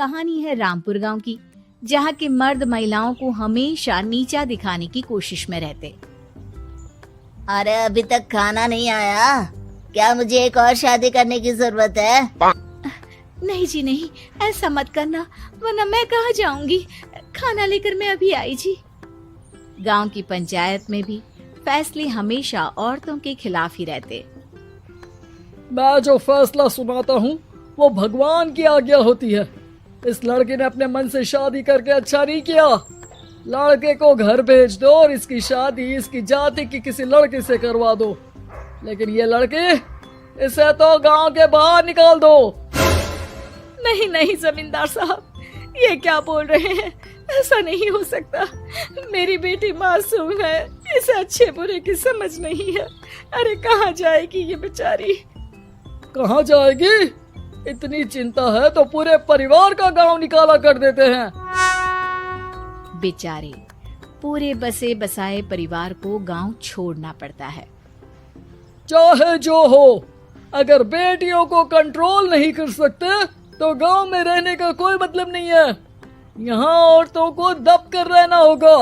कहानी है रामपुर गांव की, जहां के मर्द महिलाओं को हमेशा नीचा दिखाने की कोशिश में रहते। अरे अभी तक खाना नहीं आया, क्या मुझे एक और शादी करने की जरूरत है? नहीं जी नहीं, ऐसा मत करना, वरना मैं कहाँ जाऊंगी। खाना लेकर मैं अभी आई जी। गांव की पंचायत में भी फैसले हमेशा औरतों के खिलाफ ही रहते। मैं जो फैसला सुनाता हूँ वो भगवान की आज्ञा होती है। इस लड़के ने अपने मन से शादी करके अच्छा नहीं किया। लड़के को घर भेज दो और इसकी शादी इसकी जाति की किसी लड़के से करवा दो, लेकिन ये लड़के, इसे तो गांव के बाहर निकाल दो। नहीं नहीं जमींदार साहब, ये क्या बोल रहे हैं? ऐसा नहीं हो सकता। मेरी बेटी मासूम है, इसे अच्छे बुरे की समझ नहीं है। अरे कहाँ जाएगी ये बेचारी? कहाँ जाएगी? इतनी चिंता है तो पूरे परिवार का गांव निकाला कर देते हैं। बेचारे पूरे बसे बसाए परिवार को गांव छोड़ना पड़ता है। चाहे जो हो, अगर बेटियों को कंट्रोल नहीं कर सकते तो गांव में रहने का कोई मतलब नहीं है। यहाँ औरतों को दब कर रहना होगा।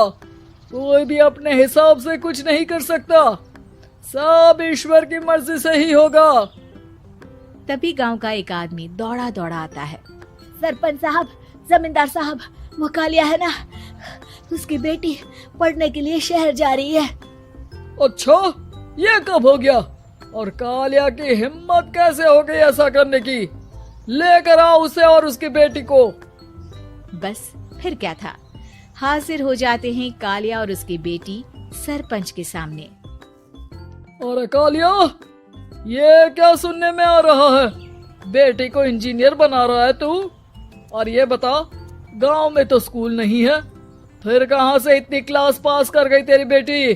कोई भी अपने हिसाब से कुछ नहीं कर सकता, सब ईश्वर की मर्जी से ही होगा। तभी गांव का एक आदमी दौड़ा दौड़ा आता है। सरपंच साहब, जमींदार साहब, वो कालिया है ना, उसकी बेटी पढ़ने के लिए शहर जा रही है। अच्छा, ये कब हो गया? और कालिया की हिम्मत कैसे हो गई ऐसा करने की? लेकर आओ उसे और उसकी बेटी को। बस फिर क्या था, हाजिर हो जाते हैं कालिया और उसकी बेटी सरपंच के सामने। अरे कालिया, ये क्या सुनने में आ रहा है? बेटी को इंजीनियर बना रहा है तू? और ये बता, गांव में तो स्कूल नहीं है, फिर कहां से इतनी क्लास पास कर गई तेरी बेटी?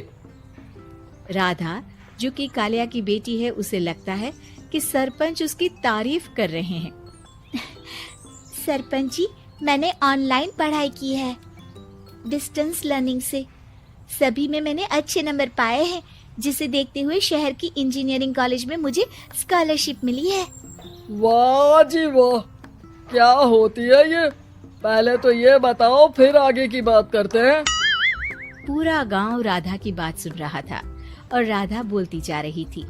राधा, जो कि कालिया की बेटी है, उसे लगता है कि सरपंच उसकी तारीफ कर रहे हैं। सरपंच जी, मैंने ऑनलाइन पढ़ाई की है, डिस्टेंस लर्निंग से। सभी में मैंने अच्छे नंबर पाए हैं, जिसे देखते हुए शहर की इंजीनियरिंग कॉलेज में मुझे स्कॉलरशिप मिली है। वाह जी वाह, क्या होती है ये? पहले तो ये बताओ, फिर आगे की बात करते हैं। पूरा गांव राधा की बात सुन रहा था और राधा बोलती जा रही थी।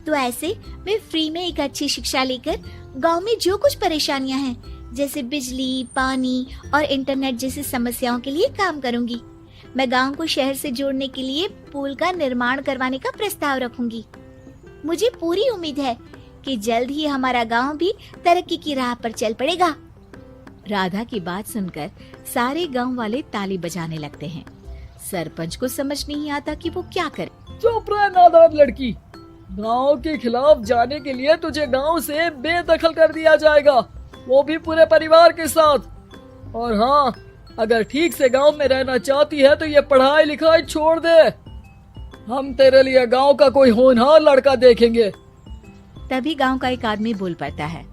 तो ऐसे मैं फ्री में एक अच्छी शिक्षा लेकर गांव में जो कुछ परेशानियां हैं, जैसे बिजली, पानी और इंटरनेट जैसी समस्याओं के लिए काम करूंगी। मैं गांव को शहर से जोड़ने के लिए पुल का निर्माण करवाने का प्रस्ताव रखूंगी। मुझे पूरी उम्मीद है कि जल्द ही हमारा गांव भी तरक्की की राह पर चल पड़ेगा। राधा की बात सुनकर सारे गांव वाले ताली बजाने लगते हैं। सरपंच को समझ नहीं आता कि वो क्या करे। चुप रह नादान लड़की, गांव के खिलाफ जाने के लिए तुझे गांव से बेदखल कर दिया जाएगा, वो भी पूरे परिवार के साथ। और हाँ, अगर ठीक से गांव में रहना चाहती है तो ये पढ़ाई लिखाई छोड़ दे। हम तेरे लिए गांव का कोई होनहार लड़का देखेंगे। तभी गांव का एक आदमी बोल पड़ता है।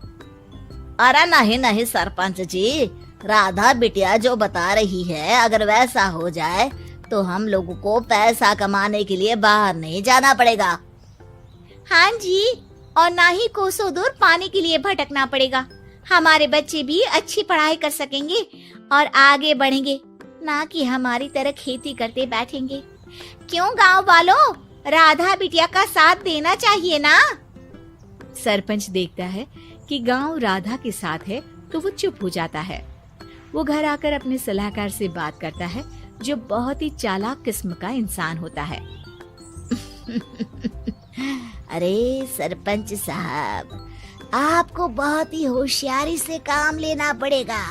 अरे नहीं नहीं सरपंच जी, राधा बिटिया जो बता रही है, अगर वैसा हो जाए तो हम लोगों को पैसा कमाने के लिए बाहर नहीं जाना पड़ेगा। हाँ जी, और ना ही कोसों दूर पानी के लिए भटकना पड़ेगा। हमारे बच्चे भी अच्छी पढ़ाई कर सकेंगे और आगे बढ़ेंगे, ना कि हमारी तरह खेती करते बैठेंगे। क्यों गांव वालों, राधा बिटिया का साथ देना चाहिए ना। सरपंच देखता है कि गांव राधा के साथ है तो वो चुप हो जाता है। वो घर आकर अपने सलाहकार से बात करता है, जो बहुत ही चालाक किस्म का इंसान होता है। अरे सरपंच साहब, आपको बहुत ही होशियारी से काम लेना पड़ेगा।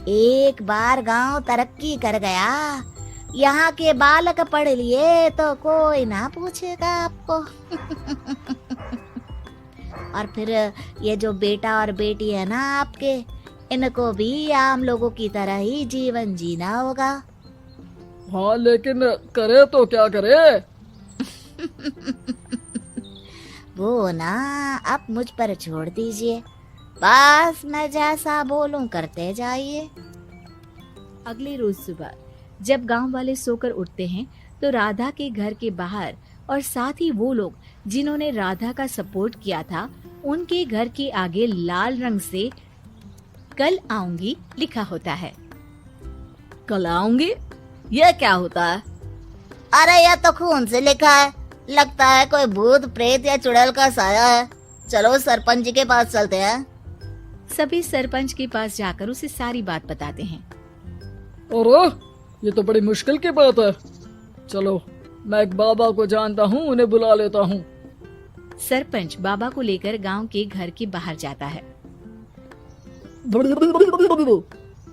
एक बार गांव तरक्की कर गया, यहाँ के बालक पढ़ लिए तो कोई ना पूछेगा आपको। और फिर ये जो बेटा और बेटी है ना आपके, इनको भी आम लोगों की तरह ही जीवन जीना होगा। हाँ, लेकिन करे तो क्या करे? वो ना आप मुझ पर छोड़ दीजिए, बस मैं जैसा बोलूं करते जाइए। अगले रोज सुबह जब गांव वाले सोकर उठते हैं तो राधा के घर के बाहर और साथ ही वो लोग जिन्होंने राधा का सपोर्ट किया था, उनके घर के आगे लाल रंग से कल आऊंगी लिखा होता है। कल आऊंगी, यह क्या होता है? अरे यह तो खून से लिखा है, लगता है कोई भूत प्रेत या चुड़ैल का साया है। चलो सरपंच जी के पास चलते हैं। सभी सरपंच के पास जाकर उसे सारी बात बताते हैं। अरे ये तो बड़ी मुश्किल की बात है। चलो मैं एक बाबा को जानता हूँ, उन्हें बुला लेता हूँ। सरपंच बाबा को लेकर गांव के घर के बाहर जाता है।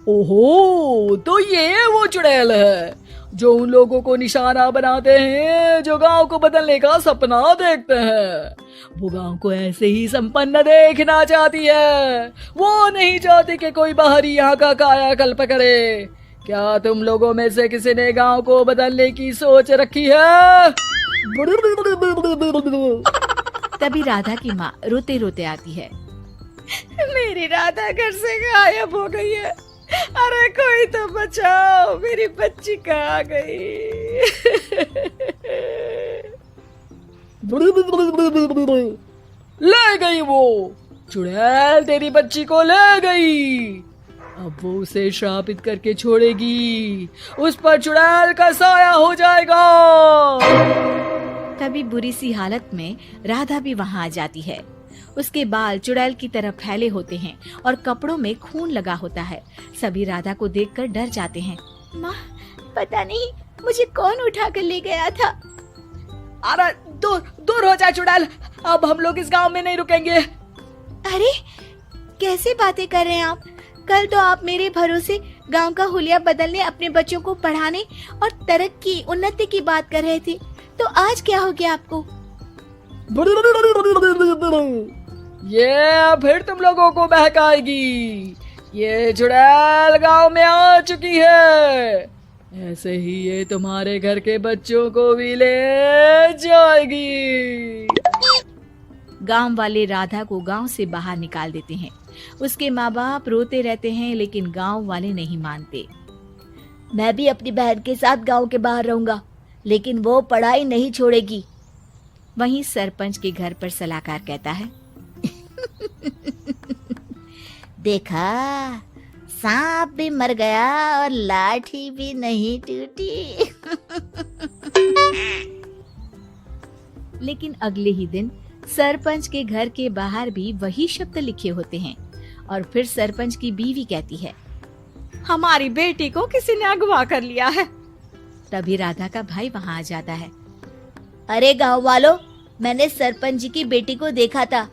ओहो, तो ये वो चुड़ैल है जो उन लोगों को निशाना बनाते हैं जो गांव को बदलने का सपना देखते हैं। वो गांव को ऐसे ही संपन्न देखना चाहती है, वो नहीं चाहती कि कोई बाहरी यहाँ का कायाकल्प करे। क्या तुम लोगों में से किसी ने गांव को बदलने की सोच रखी है? तभी राधा की माँ रोते रोते आती है। मेरी राधा घर से गायब हो गई है। अरे कोई तो बचाओ, मेरी बच्ची कहाँ गई? ले गई वो चुड़ैल, तेरी बच्ची को ले गई। अब वो उसे श्रापित करके छोड़ेगी, उस पर चुड़ैल का साया हो जाएगा। तभी बुरी सी हालत में राधा भी वहाँ आ जाती है। उसके बाल चुड़ैल की तरह फैले होते हैं और कपड़ों में खून लगा होता है। सभी राधा को देखकर डर जाते हैं। माँ, पता नहीं मुझे कौन उठा कर ले गया था। अरे दूर दूर हो जा चुड़ैल, अब हम लोग इस गांव में नहीं रुकेंगे। अरे कैसे बातें कर रहे हैं आप? कल तो आप मेरे भरोसे गांव का हुलिया बदलने, अपने बच्चों को पढ़ाने और तरक्की उन्नति की बात कर रहे थे, तो आज क्या हो गया आपको? ये फिर तुम लोगों को बहकाएगी। ये चुड़ैल गांव में आ चुकी है, ऐसे ही ये तुम्हारे घर के बच्चों को भी ले जाएगी। गांव वाले राधा को गांव से बाहर निकाल देते हैं। उसके माँ बाप रोते रहते हैं, लेकिन गांव वाले नहीं मानते। मैं भी अपनी बहन के साथ गांव के बाहर रहूंगा, लेकिन वो पढ़ाई नहीं छोड़ेगी। वहीं सरपंच के घर पर सलाहकार कहता है। देखा, सांप भी मर गया और लाठी भी नहीं टूटी। लेकिन अगले ही दिन सरपंच के घर के बाहर भी वही शब्द लिखे होते हैं। और फिर सरपंच की बीवी कहती है, हमारी बेटी को किसी ने अगवा कर लिया है। तभी राधा का भाई वहाँ आ जाता है। अरे गांव वालों, मैंने सरपंच जी की बेटी को देखा था।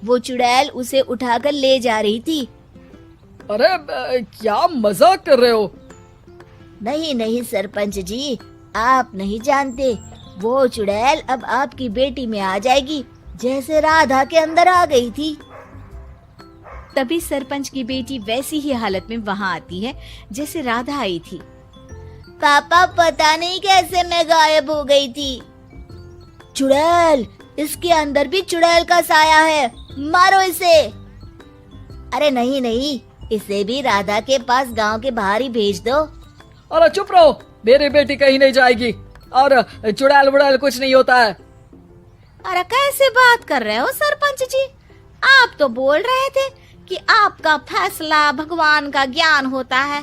वो चुड़ैल उसे उठाकर ले जा रही थी। अरे क्या मजाक कर रहे हो? नहीं नहीं सरपंच जी, आप नहीं जानते। वो चुड़ैल अब आपकी बेटी में आ जाएगी, जैसे राधा के अंदर आ गई थी। तभी सरपंच की बेटी वैसी ही हालत में वहाँ आती है जैसे राधा आई थी। पापा, पता नहीं कैसे मैं गायब हो गई थी। चुड़ैल, इसके अंदर भी चुड़ैल का साया है, मारो इसे। अरे नहीं नहीं, इसे भी राधा के पास गांव के बाहर ही भेज दो। अरे चुप रहो, मेरी बेटी कहीं नहीं जाएगी और चुड़ैल वुड़ैल कुछ नहीं होता है। अरे कैसे बात कर रहे हो सरपंच जी? आप तो बोल रहे थे कि आपका फैसला भगवान का ज्ञान होता है,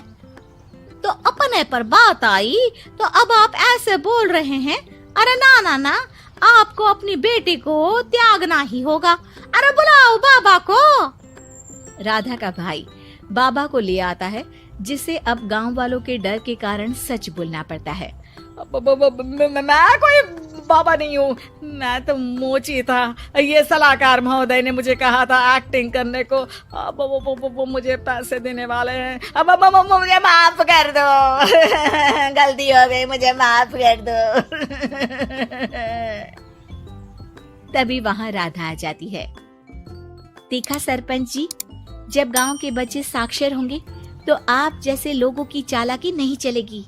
तो अपने पर बात आई तो अब आप ऐसे बोल रहे हैं। अरे ना ना ना, आपको अपनी बेटी को त्यागना ही होगा। अरे बुलाओ बाबा को। राधा का भाई बाबा को ले आता है, जिसे अब गांव वालों के डर के कारण सच बोलना पड़ता है। मैं कोई बाबा नहीं हूँ, मैं तो मोची था। ये सलाहकार महोदय ने मुझे कहा था एक्टिंग करने को। अब वो मुझे पैसे देने वाले हैं। अब मुझे माफ कर दो। गलती हो गई, मुझे माफ कर दो। तभी वहाँ राधा आ जाती है। देखा सरपंच जी, जब गांव के बच्चे साक्षर होंगे तो आप जैसे लोगों की चालाकी नहीं चलेगी।